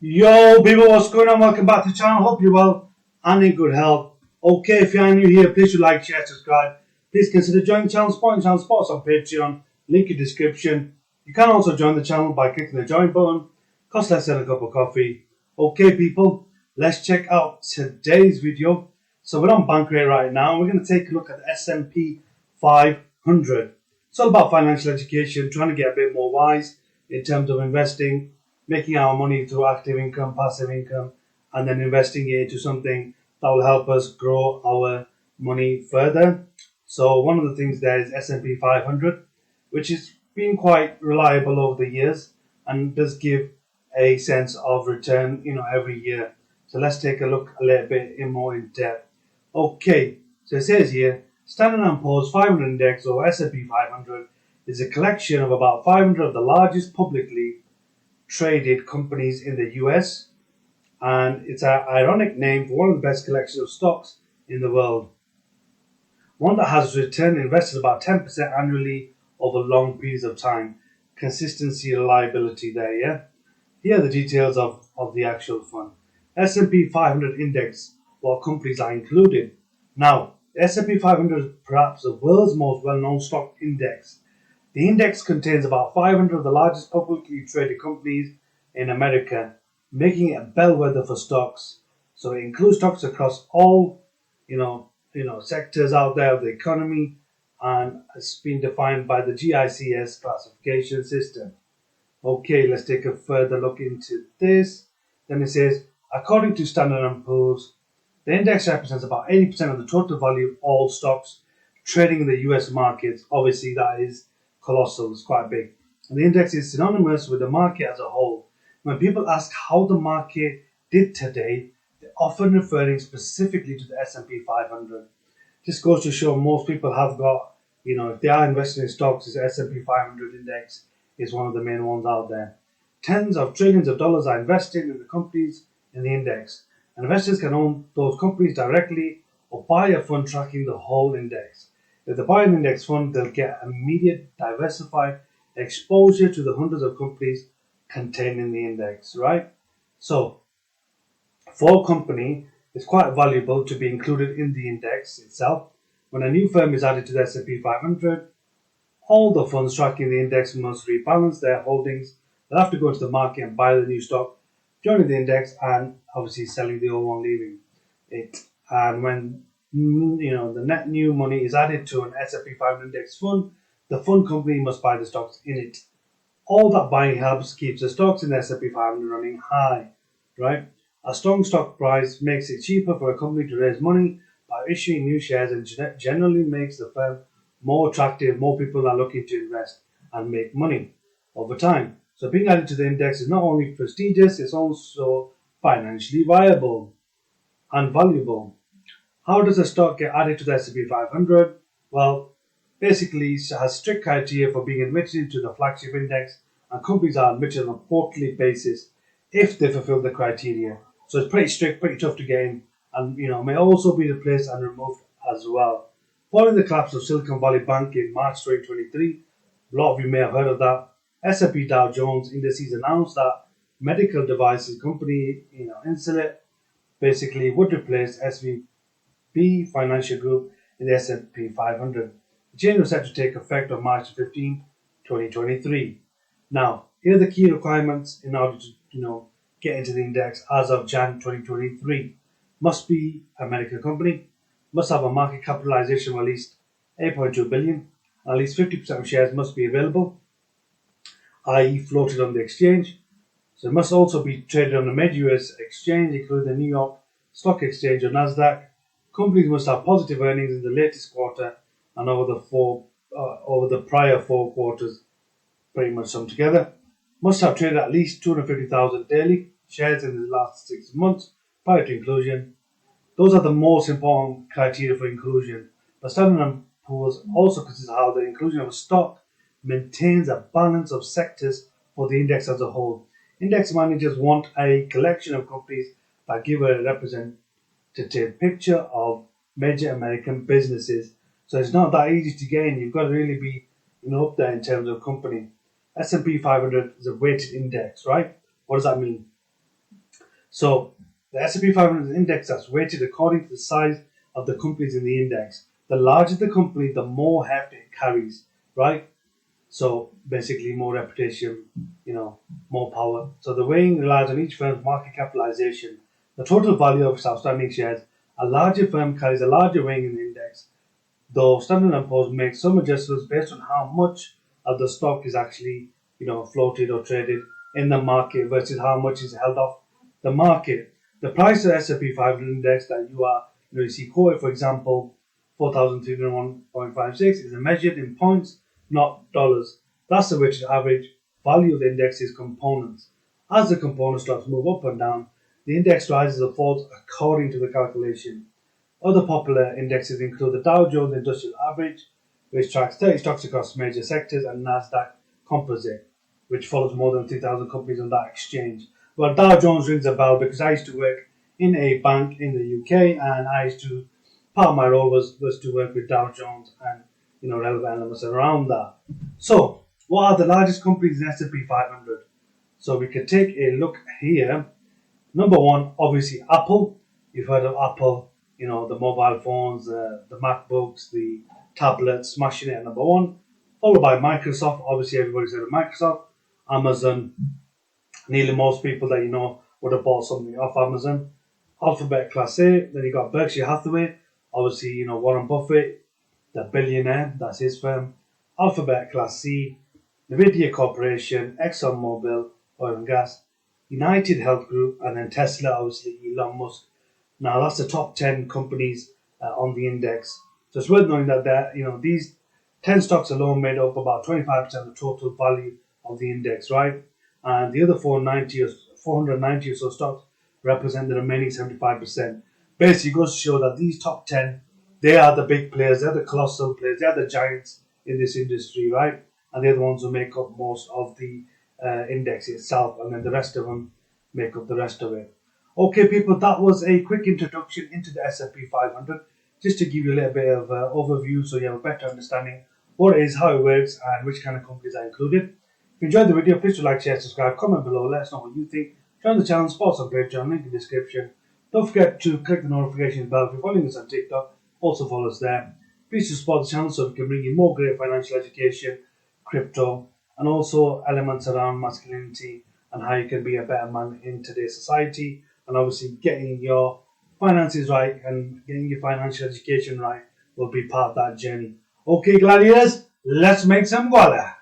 Yo, people, what's going on? Welcome back to the channel. Hope you're well and in good health. Okay, if you're new here, please do like, share, subscribe. Please consider joining the channel, supporting the channel, support us on Patreon. Link in description. You can also join the channel by clicking the join button. Costs less than a cup of coffee. Okay, people, let's check out today's video. So we're on Bankrate right now. We're going to take a look at the S&P 500. It's all about financial education, trying to get a bit more wise in terms of investing, making our money through active income, passive income, and then investing it into something that will help us grow our money further. So one of the things there is S&P 500, which has been quite reliable over the years and does give a sense of return, every year. So let's take a look a little bit more in depth. Okay, so it says here, Standard & Poor's 500 Index, or S&P 500, is a collection of about 500 of the largest publicly traded companies in the US, and it's an ironic name for one of the best collections of stocks in the world. One that has returned investors about 10% annually over long periods of time. Consistency, reliability there, yeah? Here are the details of the actual fund. S&P 500 Index, what companies are included. Now, the S&P 500 is perhaps the world's most well-known stock index. The index contains about 500 of the largest publicly traded companies in America, making it a bellwether for stocks. So it includes stocks across all, sectors out there of the economy, and it's been defined by the GICS classification system. Okay, let's take a further look into this. Then it says, according to Standard & Poor's, the index represents about 80% of the total value of all stocks trading in the US markets. Obviously, that is colossal, it's quite big. And the index is synonymous with the market as a whole. When people ask how the market did today, they're often referring specifically to the S&P 500. This goes to show most people have got, if they are investing in stocks, the S&P 500 index is one of the main ones out there. Tens of trillions of dollars are invested in the companies in the index. And investors can own those companies directly or buy a fund tracking the whole index. If they buy an index fund, they'll get immediate diversified exposure to the hundreds of companies contained in the index, right? So, for a company, it's quite valuable to be included in the index itself. When a new firm is added to the S&P 500, all the funds tracking the index must rebalance their holdings. They'll have to go to the market and buy the new stock, joining the index, and obviously selling the old one, leaving it. And when the net new money is added to an S&P 500 index fund, the fund company must buy the stocks in it. All that buying helps keeps the stocks in the S&P 500 running high, right? A strong stock price makes it cheaper for a company to raise money by issuing new shares, and generally makes the firm more attractive. More people are looking to invest and make money over time. So being added to the index is not only prestigious, it's also financially viable and valuable. How does a stock get added to the S&P 500? Well, basically, it has strict criteria for being admitted into the flagship index, and companies are admitted on a quarterly basis if they fulfill the criteria. So it's pretty strict, pretty tough to get in, and may also be replaced and removed as well. Following the collapse of Silicon Valley Bank in March 2023, a lot of you may have heard of that, S&P Dow Jones Indices announced that medical devices company, Insulet, basically would replace SVB Financial Group in the S&P 500. The change was set to take effect on March 15, 2023. Now, here are the key requirements in order to, get into the index as of Jan 2023. Must be a medical company, must have a market capitalization of at least 8.2 billion, at least 50% of shares must be available, i.e. floated on the exchange. So it must also be traded on a major US exchange, including the New York Stock Exchange or Nasdaq. Companies must have positive earnings in the latest quarter and over the prior 4 quarters, pretty much summed together. Must have traded at least 250,000 daily shares in the last 6 months prior to inclusion. Those are the most important criteria for inclusion. But Standard & Poor's also considers how the inclusion of a stock maintains a balance of sectors for the index as a whole. Index managers want a collection of companies that give a representative picture of major American businesses. So it's not that easy to get in. You've got to really be up there in terms of company. S&P 500 is a weighted index, right? What does that mean? So the S&P 500 is an index that's weighted according to the size of the companies in the index. The larger the company, the more heft it carries, right? So basically more reputation, more power. So the weighing relies on each firm's market capitalization, the total value of its outstanding shares. A larger firm carries a larger weighing in the index, though Standard & Poor's makes some adjustments based on how much of the stock is actually, floated or traded in the market versus how much is held off the market. The price of the S&P 500 index that you see quoted, for example, 4,301.56 is measured in points, not dollars. That's the weighted average value of the index's components. As the component stocks move up and down, the index rises or falls according to the calculation. Other popular indexes include the Dow Jones Industrial Average, which tracks 30 stocks across major sectors, and Nasdaq Composite, which follows more than 3,000 companies on that exchange. Well, Dow Jones rings a bell because I used to work in a bank in the UK, and part of my role was to work with Dow Jones and relevant elements around that. So, what are the largest companies in S&P 500? So we can take a look here. Number one, obviously Apple. You've heard of Apple. The mobile phones, the MacBooks, the tablets, smashing it at number one. Followed by Microsoft. Obviously, everybody's heard of Microsoft. Amazon. Nearly most people that would have bought something off Amazon. Alphabet Class A. Then you got Berkshire Hathaway. Obviously, Warren Buffett, the billionaire. That's his firm. Alphabet Class C. Nvidia Corporation. ExxonMobil, oil and gas. United Health Group, and then Tesla. Obviously, Elon Musk. Now that's the top 10 companies on the index. So it's worth knowing that these 10 stocks alone made up about 25% of the total value of the index, right? And the other 490 or so stocks represent the remaining 75%. Basically, it goes to show that these top 10, they are the big players, they're the colossal players, they're the giants in this industry, right? And they're the ones who make up most of the index itself, and then the rest of them make up the rest of it. Okay, people, that was a quick introduction into the S&P 500, just to give you a little bit of overview so you have a better understanding what it is, how it works, and which kind of companies are included. If you enjoyed the video, please do like, share, subscribe, comment below, let us know what you think. Join the channel, support us on Patreon, link in the description. Don't forget to click the notification bell if you're following us on TikTok. Also follow us there. Please support the channel so we can bring you more great financial education, crypto, and also elements around masculinity and how you can be a better man in today's society. And obviously getting your finances right and getting your financial education right will be part of that journey. Okay, gladiators, let's make some guala.